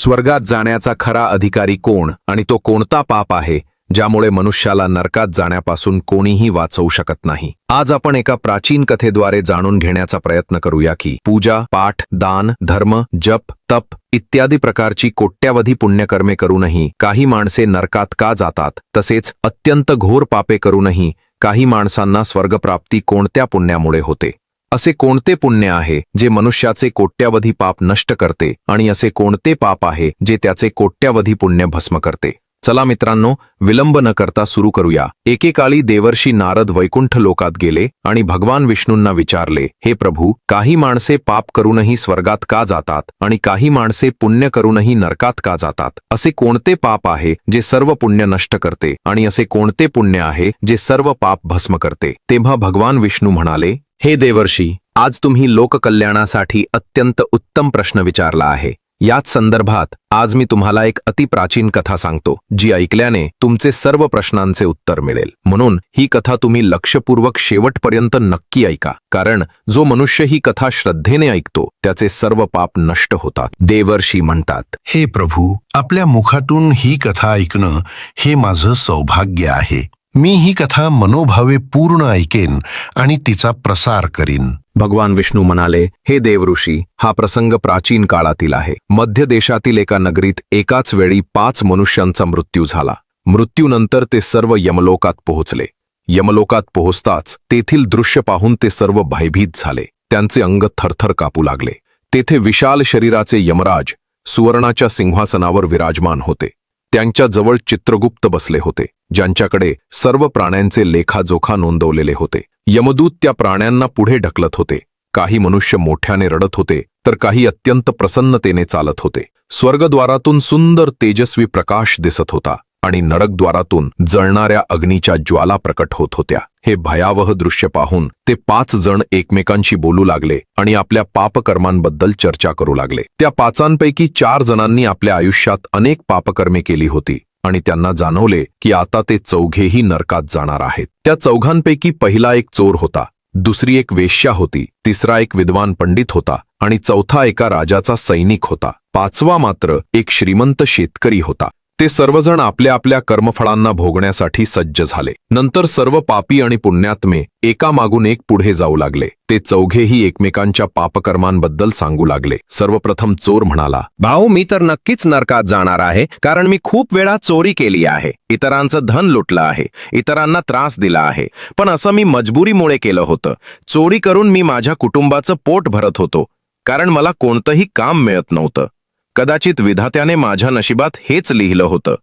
स्वर्गात जाण्याचा खरा अधिकारी कोण आणि तो कोणता पाप आहे ज्यामुळे मनुष्याला नरकात जाण्यापासून कोणीही वाचवू शकत नाही। आज आपण एका प्राचीन कथेद्वारे जाणून घेण्याचा प्रयत्न करूया की पूजा, पाठ, दान, धर्म, जप, तप इत्यादी प्रकारची कोट्यावधी पुण्यकर्मे करूनही काही माणसे नरकात का जातात, तसेच अत्यंत घोर पापे करूनही काही माणसांना स्वर्गप्राप्ती कोणत्या पुण्यामुळे होते। असे कोणते पुण्य आहे जे मनुष्याचे कोट्यावधी पाप नष्ट करते आणि असे कोणते पाप आहे जे त्याचे कोट्यावधी पुण्य भस्म करते। चला मित्रांनो, विलंब न करता सुरू करूया। एकेकाळी देवर्षी नारद वैकुंठ लोकात गेले आणि भगवान विष्णूंना विचारले, हे प्रभू, काही माणसे पाप करूनही स्वर्गात का जातात आणि काही माणसे पुण्य करूनही नरकात का जातात? असे कोणते पाप आहे जे सर्व पुण्य नष्ट करते आणि असे कोणते पुण्य आहे जे सर्व पाप भस्म करते? तेव्हा भगवान विष्णू म्हणाले, हे देवर्षी, आज तुम्ही लोककल्याणासाठी अत्यंत उत्तम प्रश्न विचारला आहे। याच संदर्भात आज मी तुम्हाला एक अतिप्राचीन कथा सांगतो, जी ऐकल्याने तुमचे सर्व प्रश्नांचे उत्तर मिळेल। म्हणून ही कथा तुम्ही लक्षपूर्वक शेवटपर्यंत नक्की ऐका, कारण जो मनुष्य ही कथा श्रद्धेने ऐकतो त्याचे सर्व पाप नष्ट होतात। देवर्षी म्हणतात, हे प्रभू, आपल्या मुखातून ही कथा ऐकणं हे माझं सौभाग्य आहे। मी ही कथा मनोभावे पूर्ण ऐकेन आणि तिचा प्रसार करीन। भगवान विष्णू म्हणाले, हे देवऋषी, हा प्रसंग प्राचीन काळातील आहे। मध्य देशातील एका नगरीत एकाच वेळी 5 मनुष्यांचा मृत्यू झाला। मृत्यूनंतर ते सर्व यमलोकात पोहोचले। यमलोकात पोहोचताच तेथील दृश्य पाहून ते सर्व भयभीत झाले। त्यांचे अंग थरथर कापू लागले। तेथे विशाल शरीराचे यमराज सुवर्णाच्या सिंहासनावर विराजमान होते। त्यांच्या जवळ चित्रगुप्त बसले होते, ज्यांच्याकडे सर्व प्राण्यांचे लेखाजोखा नोंदवलेले होते। यमदूत त्या प्राण्यांना पुढे ढकलत होते। काही मनुष्य मोठ्याने रडत होते, तर काही अत्यंत प्रसन्नतेने चालत होते। स्वर्गद्वारातून सुंदर तेजस्वी प्रकाश दिसत होता आणि नरकद्वारातून जळणाऱ्या अग्नीच्या ज्वाला प्रकट होत होत्या। हे भयावह दृश्य पाहून ते 5 जण एकमेकांशी बोलू लागले आणि आपल्या पापकर्मांबद्दल चर्चा करू लागले। त्या 5 4 जणांनी आपल्या आयुष्यात अनेक पापकर्मे केली होती आणि त्यांना जाणवले की आता ते चौघेही नरकात जाणार आहेत। त्या चौघांपैकी पहिला एक चोर होता, दुसरी एक वेश्या होती, तिसरा एक विद्वान पंडित होता आणि चौथा एका राजाचा सैनिक होता। 5वा मात्र एक श्रीमंत शेतकरी होता। ते सर्वजण आपल्या आपल्या कर्मफळांना भोगण्यासाठी सज्ज झाले। नंतर सर्व पापी आणि पुण्यात्मे एकामागून एक पुढे जाऊ लागले। ते चौघेही एकमेकांच्या पापकर्मांबद्दल सांगू लागले। सर्वप्रथम चोर म्हणाला, भाऊ, मी तर नक्कीच नरकात जाणार आहे, कारण मी खूप वेळा चोरी केली आहे, इतरांचं धन लुटलं आहे, इतरांना त्रास दिला आहे, पण असं मी मजबुरीमुळे केलं होतं। चोरी करून मी माझ्या कुटुंबाचं पोट भरत होतो, कारण मला कोणतंही काम मिळत नव्हतं। कदाचित विधात्याने माझ्या नशिबात हेच लिहिलं होतं,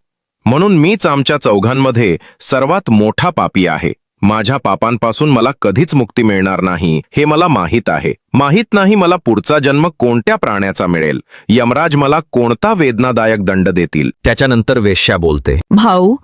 म्हणून मीच आमच्या चौघांमध्ये सर्वात मोठा पापी आहे। माझ्या पापांपासून मला कधीच मुक्ती मिळणार नाही हे मला माहीत आहे। माहीत नाही मला पुढचा जन्म कोणत्या प्राण्याचा मिळेल, यमराज मला कोणता वेदनादायक दंड देतील। त्याच्यानंतर वेश्या बोलते, भाऊ,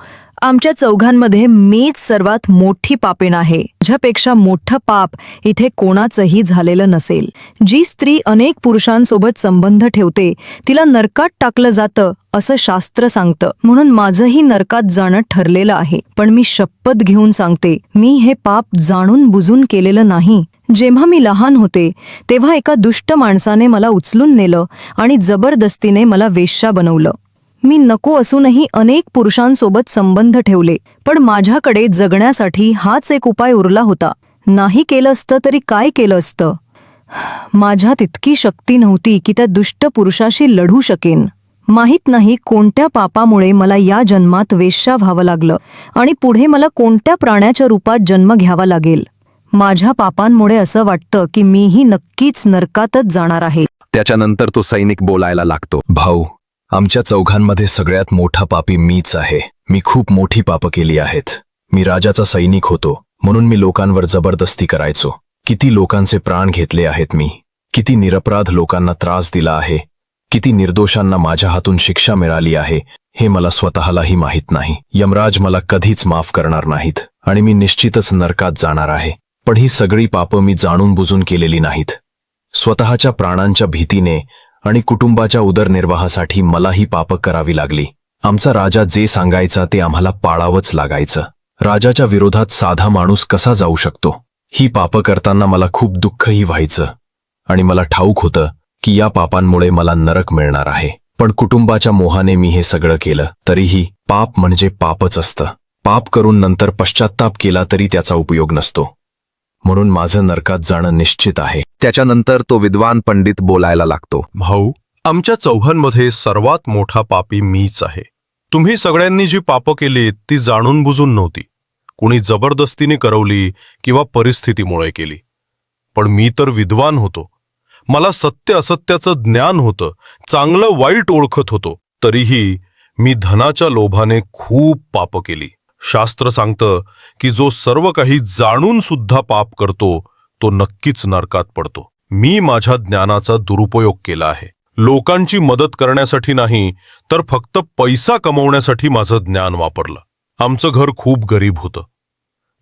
आमच्या चौघांमध्ये मीच सर्वात मोठी पापीण आहे, ज्यापेक्षा मोठं पाप इथे कोणाचंही झालेलं नसेल। जी स्त्री अनेक पुरुषांसोबत संबंध ठेवते तिला नरकात टाकलं जातं असं शास्त्र सांगतं, म्हणून माझंही नरकात जाणं ठरलेलं आहे। पण मी शपथ घेऊन सांगते, मी हे पाप जाणून बुजून केलेलं नाही। जेव्हा मी लहान होते तेव्हा एका दुष्ट माणसाने मला उचलून नेलं आणि जबरदस्तीने मला वेश्या बनवलं। मी नको असूनही अनेक पुरुषांसोबत संबंध ठेवले, पण माझ्याकडे जगण्यासाठी हाच एक उपाय उरला होता। नाही केलं असतं तरी काय केलं असतं? माझ्यात इतकी शक्ती नव्हती की त्या दुष्ट पुरुषाशी लढू शकेन। माहीत नाही कोणत्या पापामुळे मला या जन्मात वेश्या व्हावं लागलं आणि पुढे मला कोणत्या प्राण्याच्या रूपात जन्म घ्यावा लागेल। माझ्या पापांमुळे असं वाटतं की मीही नक्कीच नरकातच जाणार आहे। त्याच्यानंतर तो सैनिक बोलायला लागतो, भाऊ, आमच्या चौघांमध्ये सगळ्यात मोठा पापी मीच आहे। मी खूप मोठी पापं केली आहेत। मी राजाचा सैनिक होतो, म्हणून मी लोकांवर जबरदस्ती करायचो। किती लोकांचे प्राण घेतले आहेत मी, किती निरपराध लोकांना त्रास दिला आहे, किती निर्दोषांना माझ्या हातून शिक्षा मिळाली आहे हे मला स्वतःलाही माहीत नाही। यमराज मला कधीच माफ करणार नाहीत आणि मी निश्चितच नरकात जाणार आहे। पण ही सगळी पापं मी जाणून बुजून केलेली नाहीत। स्वतःच्या प्राणांच्या भीतीने आणि कुटुंबाच्या उदरनिर्वाहासाठी मला ही पापं करावी लागली। आमचा राजा जे सांगायचा ते आम्हाला पाळावंच लागायचं। राजाच्या विरोधात साधा माणूस कसा जाऊ शकतो? ही पापं करताना मला खूप दुःखही व्हायचं आणि मला ठाऊक होतं की या पापांमुळे मला नरक मिळणार आहे। पण कुटुंबाच्या मोहाने मी हे सगळं केलं. तरीही पाप म्हणजे पापच असतं. पाप करून नंतर पश्चात्ताप केला तरी त्याचा उपयोग नसतो. म्हणून माझं नरकात जाणं निश्चित आहे. त्याच्यानंतर तो विद्वान पंडित बोलायला लागतो. भाऊ, आमच्या चौघांमध्ये सर्वात मोठा पापी मीच आहे. तुम्ही सगळ्यांनी जी पापं केली ती जाणून बुजून नव्हती. कुणी जबरदस्तीने करवली किंवा परिस्थितीमुळे केली. पण मी तर विद्वान होतो. मला सत्य असत्याचं ज्ञान होतं. चांगलं वाईट ओळखत होतो. तरीही मी धनाच्या लोभाने खूप पापं केली. शास्त्र सांगतं की जो सर्व काही जाणून सुद्धा पाप करतो तो नक्कीच नरकात पडतो. मी माझ्या ज्ञानाचा दुरुपयोग केला आहे. लोकांची मदत करण्यासाठी नाही तर फक्त पैसा कमवण्यासाठी माझं ज्ञान वापरलं. आमचं घर खूप गरीब होतं.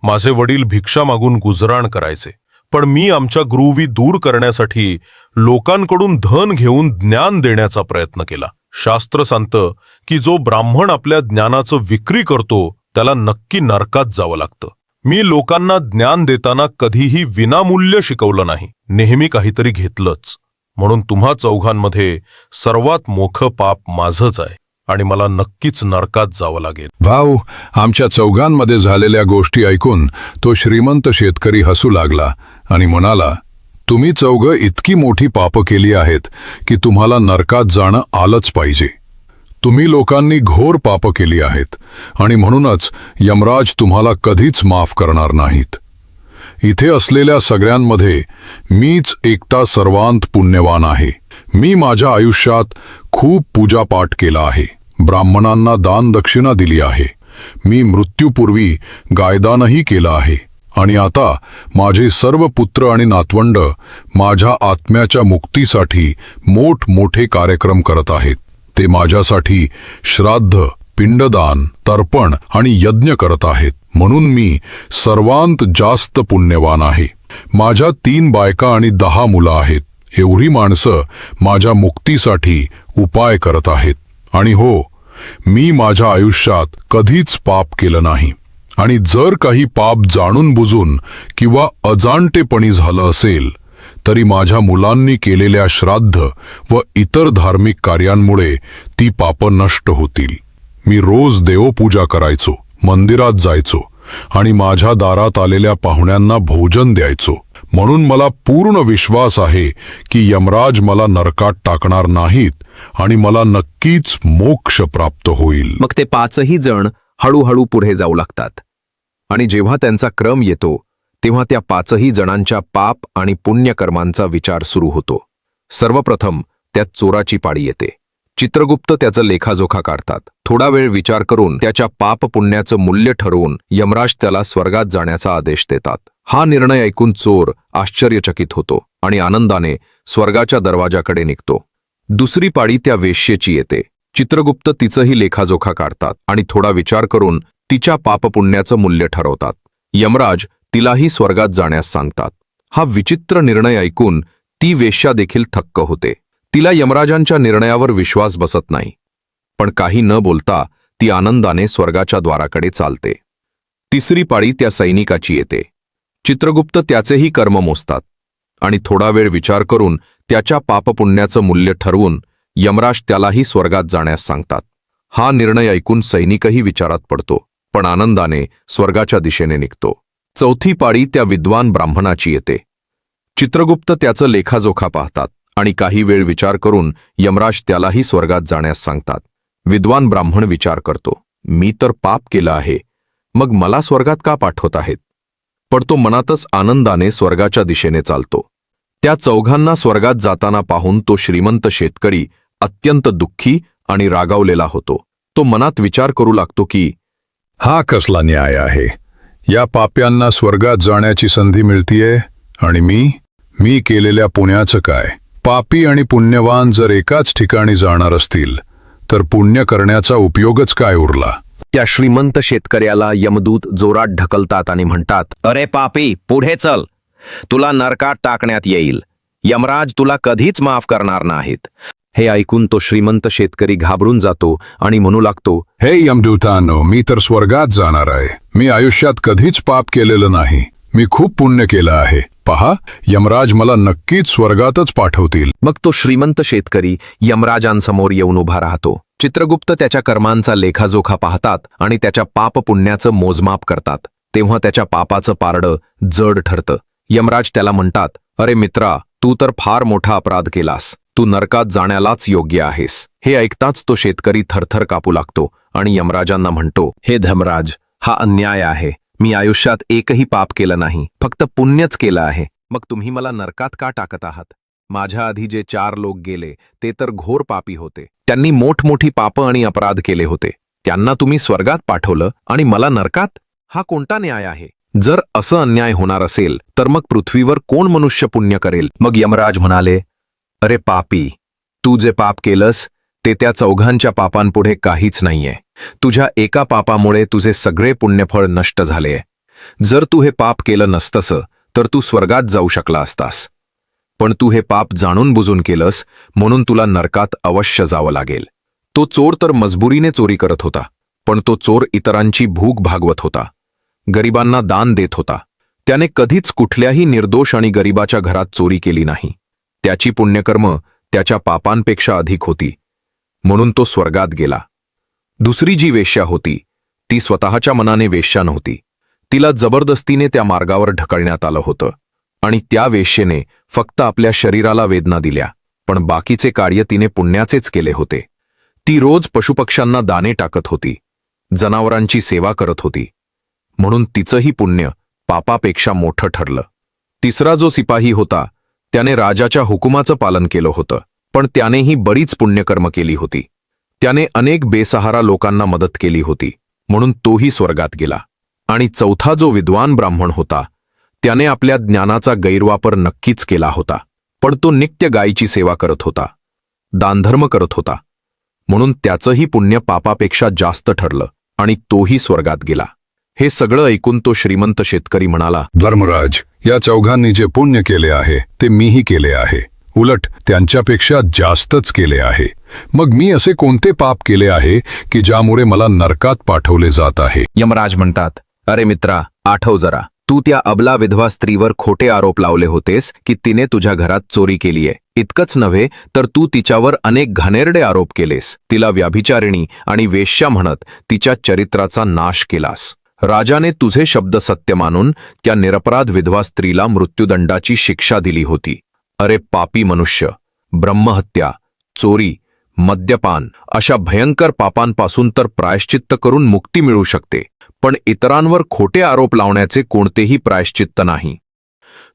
माझे वडील भिक्षा मागून गुजराण करायचे. पण मी आमच्या गुरुवी दूर करण्यासाठी लोकांकडून धन घेऊन ज्ञान देण्याचा प्रयत्न केला. शास्त्र सांगतं की जो ब्राह्मण आपल्या ज्ञानाचं विक्री करतो त्याला नक्की नरकात जावं लागतं. मी लोकांना ज्ञान देताना कधीही विनामूल्य शिकवलं नाही. नेहमी काहीतरी घेतलंच. म्हणून तुम्हा चौघांमध्ये सर्वात मोठं पाप माझंच आहे आणि मला नक्कीच नरकात जावं लागेल. भाऊ, आमच्या चौघांमध्ये झालेल्या गोष्टी ऐकून तो श्रीमंत शेतकरी हसू लागला आणि म्हणाला, तुम्ही चौघं इतकी मोठी पापं केली आहेत की तुम्हाला नरकात जाणं आलंच पाहिजे. तुम्ही लोकांनी घोर पापं केली आहेत आणि म्हणूनच यमराज तुम्हाला कधीच माफ करणार नाहीत. इथे असलेल्या सगळ्यांमध्ये मीच एकटा सर्वांत पुण्यवान आहे. मी माझ्या आयुष्यात खूप पूजापाठ केला आहे. ब्राह्मणांना दान दक्षिणा दिली आहे. मी मृत्यूपूर्वी गायदानही केलं आहे. आणि आता माझे सर्व पुत्र आणि नातवंड माझ्या आत्म्याच्या मुक्तीसाठी मोठमोठे कार्यक्रम करत आहेत. ते माझ्यासाठी श्राद्ध, पिंडदान, तर्पण आणि यज्ञ करत आहेत. म्हणून मी सर्वांत जास्त पुण्यवान आहे. माझ्या 3 बायका आणि 10 मुलं आहेत. एवढी माणसं माझ्या मुक्तीसाठी उपाय करत आहेत. आणि हो, मी माझ्या आयुष्यात कधीच पाप केलं नाही. आणि जर काही पाप जाणून बुजून किंवा अजाणतेपणी झालं असेल तरी माझ्या मुलांनी केलेल्या श्राद्ध व इतर धार्मिक कार्यांमुळे ती पापं नष्ट होतील. मी रोज देवपूजा करायचो, मंदिरात जायचो आणि माझ्या दारात आलेल्या पाहुण्यांना भोजन द्यायचो. म्हणून मला पूर्ण विश्वास आहे की यमराज मला नरकात टाकणार नाहीत आणि मला नक्कीच मोक्ष प्राप्त होईल. मग ते 5ही जण हळूहळू पुढे जाऊ लागतात आणि जेव्हा त्यांचा क्रम येतो तेव्हा त्या 5ही जणांच्या पाप आणि पुण्यकर्मांचा विचार सुरू होतो. सर्वप्रथम त्यात चोराची पाळी येते. चित्रगुप्त त्याचं लेखाजोखा काढतात. थोडा वेळ विचार करून त्याच्या पाप पुण्याचं मूल्य ठरवून यमराज त्याला स्वर्गात जाण्याचा आदेश देतात. हा निर्णय ऐकून चोर आश्चर्यचकित होतो आणि आनंदाने स्वर्गाच्या दरवाजाकडे निघतो. दुसरी पाळी त्या वेश्येची येते. चित्रगुप्त तिचंही लेखाजोखा काढतात आणि थोडा विचार करून तिच्या पापपुण्याचं मूल्य ठरवतात. यमराज तिलाही स्वर्गात जाण्यास सांगतात. हा विचित्र निर्णय ऐकून ती वेश्या देखील थक्क होते. तिला यमराजांच्या निर्णयावर विश्वास बसत नाही. पण काही न बोलता ती आनंदाने स्वर्गाच्या द्वाराकडे चालते. तिसरी पाळी त्या सैनिकाची येते. चित्रगुप्त त्याचेही कर्म मोजतात आणि थोडा वेळ विचार करून त्याच्या पापपुण्याचं मूल्य ठरवून यमराज त्यालाही स्वर्गात जाण्यास सांगतात. हा निर्णय ऐकून सैनिकही विचारात पडतो, पण आनंदाने स्वर्गाच्या दिशेने निघतो. चौथी पाळी त्या विद्वान ब्राह्मणाची येते. चित्रगुप्त त्याचं लेखाजोखा पाहतात आणि काही वेळ विचार करून यमराज त्यालाही स्वर्गात जाण्यास सांगतात. विद्वान ब्राह्मण विचार करतो, मी तर पाप केलं आहे, मग मला स्वर्गात का पाठवत आहेत? पण तो मनातच आनंदाने स्वर्गाच्या दिशेने चालतो. त्या चौघांना स्वर्गात जाताना पाहून तो श्रीमंत शेतकरी अत्यंत दुःखी आणि रागावलेला होतो. तो मनात विचार करू लागतो की हा कसला न्याय आहे? या पाप्यांना स्वर्गात जाण्याची संधी मिळतीये आणि मी केलेल्या पुण्याचं काय? पापी आणि पुण्यवान जर एकाच ठिकाणी जाणार असतील तर पुण्य करण्याचा उपयोगच काय उरला? त्या श्रीमंत शेतकऱ्याला यमदूत जोरात ढकलतात आणि म्हणतात, अरे पापी, पुढे चल, तुला नरकात टाकण्यात येईल. यमराज तुला कधीच माफ करणार नाहीत. हे ऐकून तो श्रीमंत शेतकरी घाबरून जातो आणि म्हणू लागतो, हे यमदूतांनो, मी तर स्वर्गात जाणार आहे. मी आयुष्यात कधीच पाप केलेलं नाही. मी खूप पुण्य केलं आहे. पहा, यमराज मला नक्कीच स्वर्गातच पाठवतील. मग तो श्रीमंत शेतकरी यमराजांसमोर येऊन उभा राहतो. चित्रगुप्त त्याच्या कर्मांचा लेखाजोखा पाहतात आणि त्याच्या पाप पुण्याचं मोजमाप करतात. तेव्हा त्याच्या पापाचं पारडं जड ठरतं. यमराज त्याला म्हणतात, अरे मित्रा, तू तर फार मोठा अपराध केलास. तू नरकात जाण्यालाच योग्य आहेस. हे ऐकताच तो शेतकरी थरथर कापू लागतो आणि यमराजांना म्हणतो, हे धर्मराज, हा अन्याय आहे. मी आयुष्यात एकही पाप केलं नाही, फक्त पुण्यच केलं आहे. मग तुम्ही मला नरकात का टाकत आहात? माझ्या आधी जे 4 लोक गेले ते तर घोर पापी होते. त्यांनी मोठमोठी पापं आणि अपराध केले होते. त्यांना तुम्ही स्वर्गात पाठवलं आणि मला नरकात? हा कोणता न्याय आहे? जर असं अन्याय होणार असेल तर मग पृथ्वीवर कोण मनुष्य पुण्य करेल? मग यमराज म्हणाले, अरे पापी, तू जे पाप केलंस ते त्या चौघांच्या पापांपुढे काहीच नाहीये. तुझ्या एका पापामुळे तुझे सगळे पुण्यफळ नष्ट झाले. जर तू हे पाप केलं नसतंस तर तू स्वर्गात जाऊ शकला असतास. पण तू हे पाप जाणून बुजून केलंस म्हणून तुला नरकात अवश्य जावं लागेल. तो चोर तर मजबुरीने चोरी करत होता, पण तो चोर इतरांची भूक भागवत होता, गरिबांना दान देत होता. त्याने कधीच कुठल्याही निर्दोष आणि गरिबाच्या घरात चोरी केली नाही. त्याची पुण्यकर्म त्याच्या पापांपेक्षा अधिक होती, म्हणून तो स्वर्गात गेला. दुसरी जी वेश्या होती ती स्वतःच्या मनाने वेश्या नव्हती. तिला जबरदस्तीने त्या मार्गावर ढकलण्यात आलं होतं आणि त्या वेश्येने फक्त आपल्या शरीराला वेदना दिल्या, पण बाकीचे कार्य तिने पुण्याचेच केले होते. ती रोज पशुपक्ष्यांना दाणे टाकत होती, जनावरांची सेवा करत होती, म्हणून तिचंही पुण्य पापापेक्षा मोठं ठरलं. तिसरा जो सिपाही होता त्याने राजाच्या हुकुमाचं पालन केलं होतं, पण त्यानेही बरीच पुण्यकर्म केली होती. त्याने अनेक बेसहारा लोकांना मदत केली होती, म्हणून तोही स्वर्गात गेला. आणि चौथा जो विद्वान ब्राह्मण होता त्याने आपल्या ज्ञानाचा गैरवापर नक्कीच केला होता, पण तो नित्य गायीची सेवा करत होता, दानधर्म करत होता, म्हणून त्याचंही पुण्य पापापेक्षा जास्त ठरलं आणि तोही स्वर्गात गेला. हे सगळं ऐकून तो श्रीमंत शेतकरी म्हणाला, धर्मराज, या चौघांनी जे पुण्य केले आहे ते मीही केले आहे. उलट त्यांच्यापेक्षा जास्तच केले आहे. मग मी असे कोणते पाप केले आहे की ज्यामुळे मला नरकात पाठवले जात आहे? यमराज म्हणतात, अरे मित्रा, आठव जरा, तू त्या अबला विधवा स्त्रीवर खोटे आरोप लावले होतेस की तिने तुझ्या घरात चोरी केलीये. इतकंच नव्हे तर तू तिच्यावर अनेक घाणेरडे आरोप केलेस. तिला व्याभिचारिणी आणि वेश्या म्हणत तिच्या चरित्राचा नाश केलास. राजाने तुझे शब्द सत्य मानून त्या निरपराध विधवा स्त्रीला मृत्युदंडाची शिक्षा दिली होती. अरे पापी मनुष्य, ब्रह्महत्या, चोरी, मद्यपान अशा भयंकर पापांपासून तर प्रायश्चित्त करून मुक्ती मिळू शकते, पण इतरांवर खोटे आरोप लावण्याचे कोणतेही प्रायश्चित्त नाही.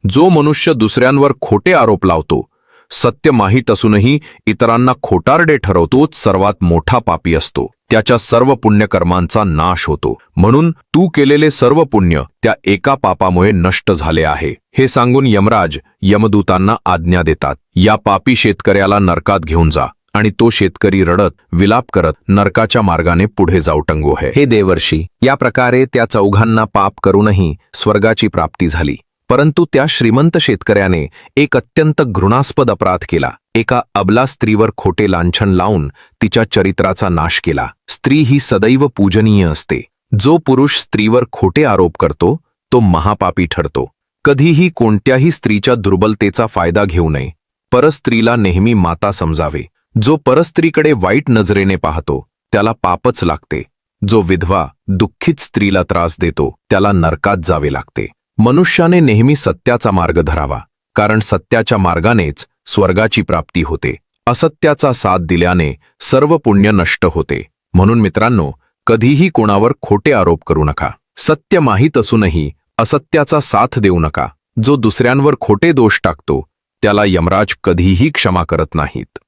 जो मनुष्य दुसऱ्यांवर खोटे आरोप लावतो, सत्य माहीत असूनही इतरांना खोटारडे ठरवतोच सर्वात मोठा पापी असतो. त्याच्या सर्व पुण्यकर्मांचा नाश होतो. म्हणून तू केलेले सर्व पुण्य त्या एका पापामुळे नष्ट झाले आहे. हे सांगून यमराज यमदूतांना आज्ञा देतात, या पापी शेतकऱ्याला नरकात घेऊन जा. आणि तो शेतकरी रडत विलाप करत नरकाच्या मार्गाने पुढे जाऊ टंगो है. हे देवर्षी, या प्रकारे त्या चौघांना पाप करूनही स्वर्गाची प्राप्ती झाली. परंतु त्या श्रीमंत शेतकऱ्याने एक अत्यंत घृणास्पद अपराध केला. एका अबला स्त्रीवर खोटे लांछन लावून तिच्या चरित्राचा नाश केला. स्त्री ही सदैव पूजनीय असते. जो पुरुष स्त्रीवर खोटे आरोप करतो तो महापापी ठरतो. कधीही कोणत्याही स्त्रीच्या दुर्बलतेचा फायदा घेऊ नये. परस्त्रीला नेहमी माता समजावे. जो परस्त्रीकडे वाईट नजरेने पाहतो त्याला पापच लागते. जो विधवा दुःखित स्त्रीला त्रास देतो त्याला नरकात जावे लागते. मनुष्याने नेहमी सत्याचा मार्ग धरावा, कारण सत्याच्या मार्गानेच स्वर्गाची प्राप्ती होते. असत्याचा साथ दिल्याने सर्व पुण्य नष्ट होते. म्हणून मित्रांनो, कधीही कोणावर खोटे आरोप करू नका. सत्य माहीत असूनही असत्याचा साथ देऊ नका. जो दुसऱ्यांवर खोटे दोष टाकतो त्याला यमराज कधीही क्षमा करत नाहीत.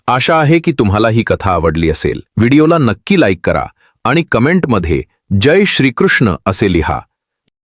आशा आहे की तुम्हाला ही कथा आवडली असेल. व्हिडिओला नक्की लाईक करा आणि कमेंटमध्ये जय श्रीकृष्ण असे लिहा.